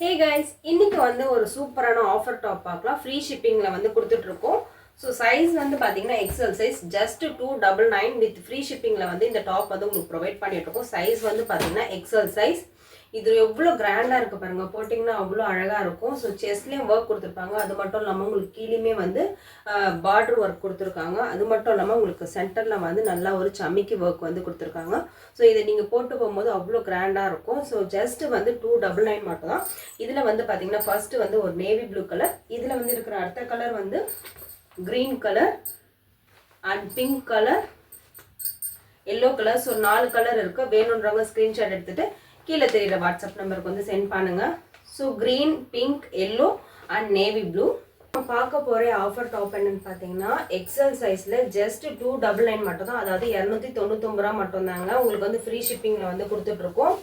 Hey guys, இன்னைக்கு வந்து ஒரு சூப்பரான ஆஃபர் டாப் பார்க்கலாம். ஃப்ரீ ஷிப்பிங்கில் வந்து கொடுத்துட்ருக்கோம். ஸோ சைஸ் வந்து பார்த்தீங்கன்னா XL size just 299 with free ஷிப்பிங்கில் வந்து இந்த டாப் வந்து உங்களுக்கு ப்ரொவைட் பண்ணிட்டுருக்கோம். சைஸ் வந்து பார்த்தீங்கன்னா எக்ஸல் சைஸ். இது எவ்வளோ கிராண்டாக இருக்குது பாருங்கள், போட்டிங்கன்னா அவ்வளோ அழகாக இருக்கும். ஸோ செஸ்ட்லேயும் ஒர்க் கொடுத்துருப்பாங்க. அது மட்டும் இல்லாமல் உங்களுக்கு கீழேயுமே வந்து பார்டர் ஒர்க் கொடுத்துருக்காங்க. அது மட்டும் இல்லாமல் உங்களுக்கு சென்டரில் வந்து நல்லா ஒரு சமிக்கி ஒர்க் வந்து கொடுத்துருக்காங்க. ஸோ இதை நீங்கள் போட்டு போகும்போது அவ்வளோ கிராண்டாக இருக்கும். ஸோ ஜஸ்ட் வந்து 299 மட்டும் தான். இதில் வந்து பார்த்தீங்கன்னா ஃபர்ஸ்ட் வந்து ஒரு நேவி ப்ளூ கலர், இதில் வந்து இருக்கிற அடுத்த கலர் வந்து green colour and pink colour, yellow colour. So 4 colour இருக்குது. வேணுன்றவங்க ஸ்க்ரீன்ஷாட் எடுத்துகிட்டு கீழே தெரியுற வாட்ஸ்அப் நம்பருக்கு வந்து சென்ட் பண்ணுங்க. So green, pink, yellow and navy blue. பார்க்க போகிற ஆஃபர் டாப் என்னன்னு பார்த்தீங்கன்னா எக்ஸல் சைஸில் ஜஸ்ட் 299 மட்டும் தான். அதாவது 299 ரூபா மட்டும்தாங்க. உங்களுக்கு வந்து ஃப்ரீ ஷிப்பிங்கில் வந்து கொடுத்துட்ருக்கோம்.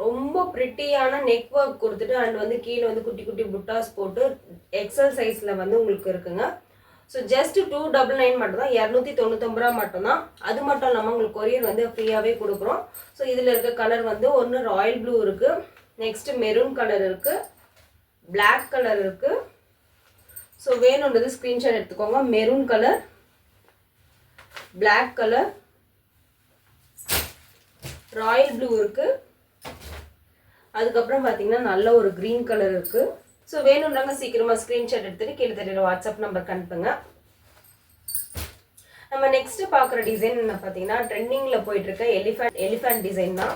ரொம்ப ப்ரிட்டியான நெக் ஒர்க் கொடுத்துட்டு அண்ட் வந்து கீழே வந்து குட்டி குட்டி புட்டாஸ் போட்டு எக்ஸல் சைஸில் வந்து உங்களுக்கு இருக்குங்க. ஸோ ஜஸ்ட் 299 மட்டும் தான், 299 ரூபா மட்டும்தான். அது மட்டும் இல்லாமல் உங்களுக்கு கொரியர் வந்து ஃப்ரீயாகவே கொடுக்குறோம். ஸோ இதில் இருக்க கலர் வந்து ஒன்று ராயல் ப்ளூ இருக்குது, நெக்ஸ்ட்டு மெரூன் கலர் இருக்குது, பிளாக் கலர் இருக்குது. ஸோ வேணுன்றது ஸ்க்ரீன்ஷாட் எடுத்துக்கோங்க. Maroon colour, black colour, royal blue இருக்குது, அதுக்கப்புறம் பார்த்தீங்கன்னா நல்ல ஒரு க்ரீன் கலர் இருக்குது. ஸோ வேணும்னாங்க சீக்கிரமாக ஸ்க்ரீன்ஷாட் எடுத்துகிட்டு கீழே தெரியுற வாட்ஸ்அப் நம்பருக்கு அனுப்புங்க. நம்ம நெக்ஸ்ட் பார்க்குற டிசைன் என்ன பார்த்தீங்கன்னா ட்ரெண்டிங்கில் போயிட்டுருக்க எலிஃபண்ட் டிசைன் தான்.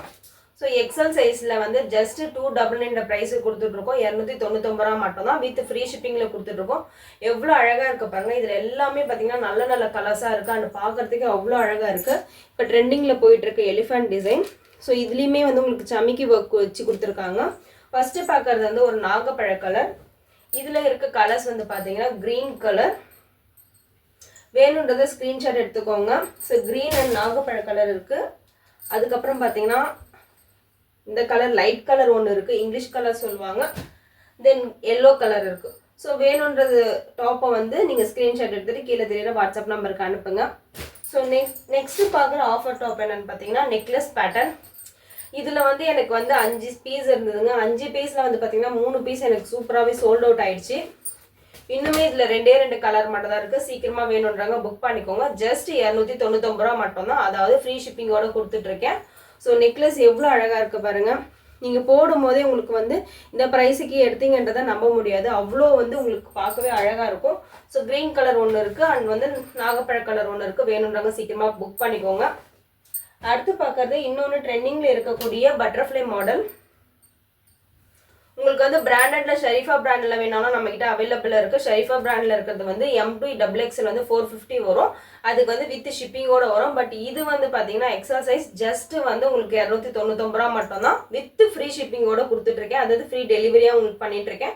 ஸோ எக்ஸல் சைஸில் வந்து ஜஸ்ட் 299 ப்ரைஸு கொடுத்துட்ருக்கோம். 299 ரூபா மட்டும் தான் வித் ஃப்ரீ ஷிப்பிங்கில் கொடுத்துட்ருக்கோம். எவ்வளோ அழகாக இருக்குது பாருங்கள். இதில் எல்லாமே பார்த்தீங்கன்னா நல்ல நல்ல கலர்ஸாக இருக்குது அண்ட் பார்க்குறதுக்கு அவ்வளோ அழகாக இருக்குது. இப்போ ட்ரெண்டிங்கில் போயிட்டுருக்க எலிஃபண்ட் டிசைன். ஸோ இதுலேயுமே வந்து உங்களுக்கு சமிக்கி ஒர்க் வச்சு கொடுத்துருக்காங்க. ஃபஸ்ட்டு பார்க்குறது வந்து ஒரு நாகப்பழ கலர். இதில் இருக்க கலர்ஸ் வந்து பார்த்தீங்கன்னா க்ரீன் கலர். வேணுன்றதை ஸ்க்ரீன்ஷாட் எடுத்துக்கோங்க. ஸோ க்ரீன் அண்ட் நாகப்பழ கலர் இருக்குது. அதுக்கப்புறம் பார்த்தீங்கன்னா இந்த கலர் லைட் கலர் ஒன்று இருக்குது, இங்கிலீஷ் கலர் சொல்லுவாங்க. தென் எல்லோ கலர் இருக்குது. ஸோ வேணுன்றது டாப்பை வந்து நீங்கள் ஸ்க்ரீன்ஷாட் எடுத்துகிட்டு கீழே தெரியுற வாட்ஸ்அப் நம்பருக்கு அனுப்புங்க. ஸோ நெக்ஸ்ட்டு பார்க்குற ஆஃபர் டாப் என்னென்னு பார்த்தீங்கன்னா நெக்லஸ் பேட்டர்ன். இதில் வந்து எனக்கு வந்து 5 பீஸ் இருந்ததுங்க. 5 பீஸில் வந்து பார்த்தீங்கன்னா 3 பீஸ் எனக்கு சூப்பராகவே சோல்ட் அவுட் ஆயிடுச்சு. இன்னுமே இதில் 2 கலர் மட்டும் தான் இருக்குது. சீக்கிரமாக வேணுன்றாங்க புக் பண்ணிக்கோங்க. ஜஸ்ட் 299 ரூபா மட்டும்தான், அதாவது ஃப்ரீ ஷிப்பிங்கோடு கொடுத்துட்ருக்கேன். ஸோ நெக்லஸ் எவ்வளோ அழகாக இருக்குது பாருங்கள். நீங்கள் போடும் போதே உங்களுக்கு வந்து இந்த ப்ரைஸுக்கு எடுத்தீங்கன்றதை நம்ப முடியாது. அவ்வளோ வந்து உங்களுக்கு பார்க்கவே அழகாக இருக்கும். ஸோ க்ரீன் கலர் ஒன்று இருக்குது அண்ட் வந்து நாகப்பழ கலர் ஒன்று இருக்குது. வேணுன்றாங்க சீக்கிரமாக புக் பண்ணிக்கோங்க. அடுத்து பார்க்கறது இன்னொன்று ட்ரெண்டிங்கில் இருக்கக்கூடிய பட்டர்ஃப்ளை மாடல். உங்களுக்கு வந்து பிராண்டடில் ஷரீஃபா பிராண்டில் வேணாலும் நம்மக்கிட்ட அவைலபிளாக இருக்குது. ஷரீஃபா பிராண்டில் இருக்கிறது வந்து M2 XXL வந்து 450 வரும். அதுக்கு வந்து வித் ஷிப்பிங்கோடு வரும். பட் இது வந்து பார்த்தீங்கன்னா எக்ஸல் சைஸ் ஜஸ்ட் வந்து உங்களுக்கு 299 ரூபா மட்டும்தான் வித் ஃப்ரீ ஷிப்பிங்கோடு கொடுத்துட்ருக்கேன். அதாவது ஃப்ரீ டெலிவரியாக உங்களுக்கு பண்ணிகிட்ருக்கேன்.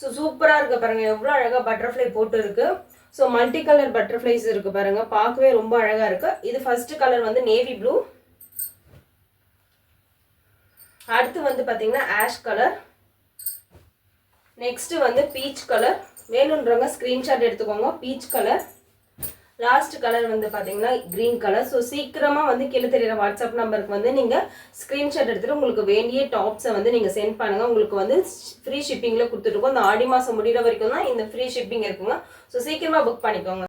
ஸோ சூப்பராக இருக்குது பாருங்கள், எவ்வளோ அழகாக பட்டர்ஃப்ளை போட்டு இருக்குது. ஸோ மல்டி கலர் பட்டர்ஃப்ளைஸ் இருக்குது பாருங்கள், பார்க்கவே ரொம்ப அழகாக இருக்குது. இது ஃபர்ஸ்ட் கலர் வந்து நேவி ப்ளூ. அடுத்து வந்து பார்த்தீங்கன்னா ஆஷ் கலர். நெக்ஸ்ட் வந்து பீச் கலர். வேணுன்றவங்க ஸ்க்ரீன்ஷாட் எடுத்துக்கோங்க. Peach colour. லாஸ்ட் கலர் வந்து பார்த்தீங்கன்னா க்ரீன் கலர். ஸோ சீக்கிரமாக வந்து கீழே தெரியுற வாட்ஸ்அப் நம்பருக்கு வந்து நீங்கள் ஸ்க்ரீன்ஷாட் எடுத்துகிட்டு உங்களுக்கு வேண்டிய டாப்ஸை வந்து நீங்கள் சென்ட் பண்ணுங்கள். உங்களுக்கு வந்து ஃப்ரீ ஷிப்பிங்கில் கொடுத்துட்ருக்கோம். இந்த ஆடி மாதம் முடிகிற வரைக்கும் தான் இந்த ஃப்ரீ ஷிப்பிங் இருக்குங்க. ஸோ சீக்கிரமாக புக் பண்ணிக்கோங்க.